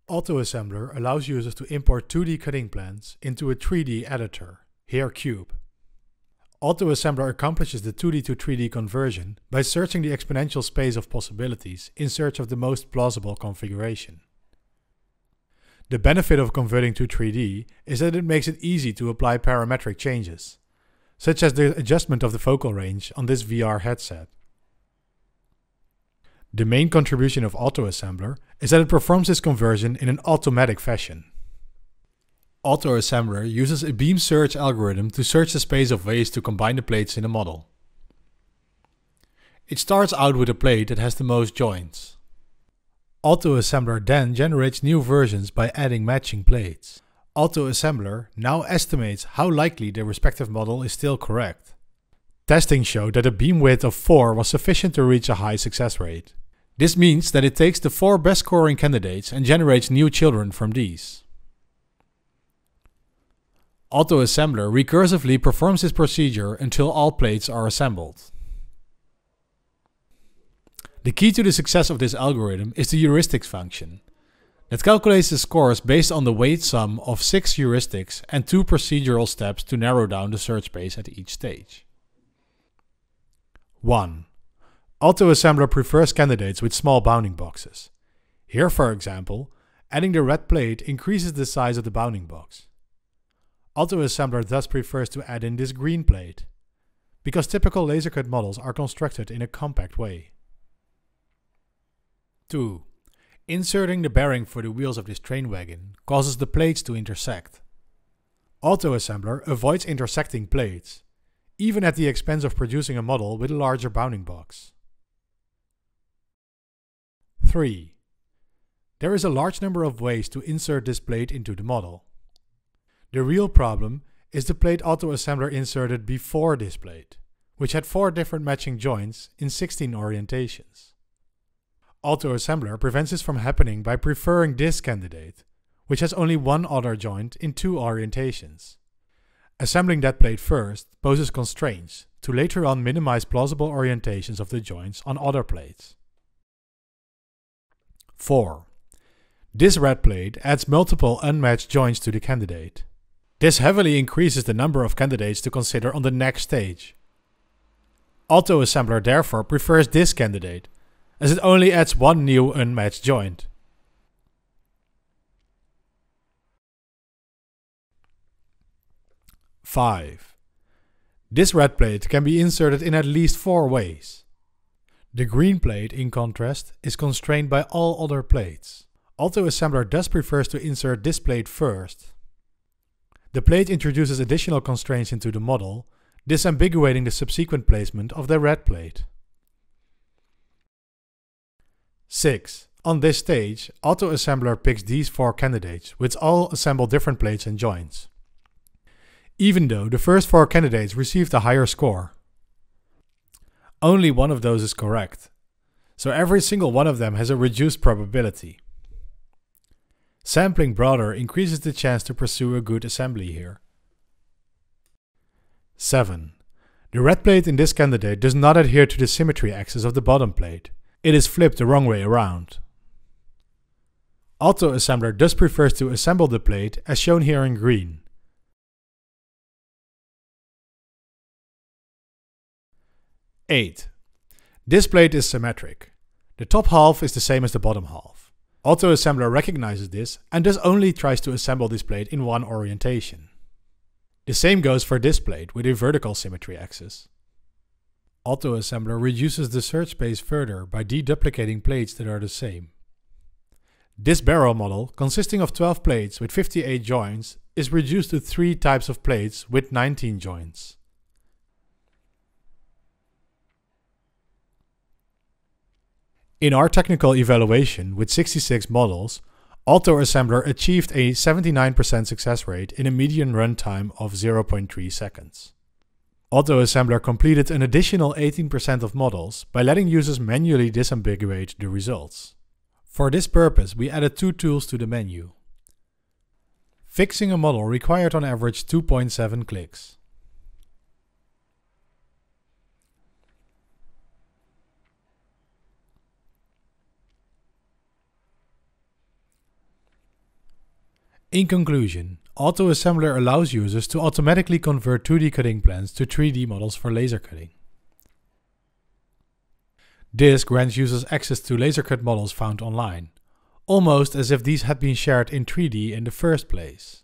AutoAssembler allows users to import 2D cutting plans into a 3D editor, here Cube. AutoAssembler accomplishes the 2D to 3D conversion by searching the exponential space of possibilities in search of the most plausible configuration. The benefit of converting to 3D is that it makes it easy to apply parametric changes, such as the adjustment of the focal range on this VR headset. The main contribution of AutoAssembler is that it performs this conversion in an automatic fashion. AutoAssembler uses a beam search algorithm to search the space of ways to combine the plates in a model. It starts out with a plate that has the most joints. AutoAssembler then generates new versions by adding matching plates. AutoAssembler now estimates how likely the respective model is still correct. Testing showed that a beam width of 4 was sufficient to reach a high success rate. This means that it takes the 4 best scoring candidates and generates new children from these. AutoAssembler recursively performs this procedure until all plates are assembled. The key to the success of this algorithm is the heuristics function that calculates the scores based on the weight sum of 6 heuristics and 2 procedural steps to narrow down the search space at each stage. 1. AutoAssembler prefers candidates with small bounding boxes. Here, for example, adding the red plate increases the size of the bounding box. AutoAssembler thus prefers to add in this green plate, because typical laser cut models are constructed in a compact way. 2. Inserting the bearing for the wheels of this train wagon causes the plates to intersect. AutoAssembler avoids intersecting plates, even at the expense of producing a model with a larger bounding box. 3. There is a large number of ways to insert this plate into the model. The real problem is the plate AutoAssembler inserted before this plate, which had 4 different matching joints in 16 orientations. AutoAssembler prevents this from happening by preferring this candidate, which has only 1 other joint in 2 orientations. Assembling that plate first poses constraints to later on minimize plausible orientations of the joints on other plates. 4. This red plate adds multiple unmatched joints to the candidate. This heavily increases the number of candidates to consider on the next stage. AutoAssembler therefore prefers this candidate, as it only adds 1 new unmatched joint. 5. This red plate can be inserted in at least 4 ways. The green plate, in contrast, is constrained by all other plates. AutoAssembler thus prefers to insert this plate first. The plate introduces additional constraints into the model, disambiguating the subsequent placement of the red plate. 6. On this stage, AutoAssembler picks these 4 candidates, which all assemble different plates and joints, even though the first 4 candidates received a higher score. Only one of those is correct, so every single one of them has a reduced probability. Sampling broader increases the chance to pursue a good assembly here. 7. The red plate in this candidate does not adhere to the symmetry axis of the bottom plate. It is flipped the wrong way around. AutoAssembler thus prefers to assemble the plate as shown here in green. 8. This plate is symmetric. The top half is the same as the bottom half. AutoAssembler recognizes this and thus only tries to assemble this plate in one orientation. The same goes for this plate with a vertical symmetry axis. AutoAssembler reduces the search space further by deduplicating plates that are the same. This barrel model, consisting of 12 plates with 58 joints, is reduced to 3 types of plates with 19 joints. In our technical evaluation with 66 models, AutoAssembler achieved a 79% success rate in a median runtime of 0.3 seconds. AutoAssembler completed an additional 18% of models by letting users manually disambiguate the results. For this purpose, we added 2 tools to the menu. Fixing a model required on average 2.7 clicks. In conclusion, AutoAssembler allows users to automatically convert 2D cutting plans to 3D models for laser cutting. This grants users access to laser cut models found online, almost as if these had been shared in 3D in the first place.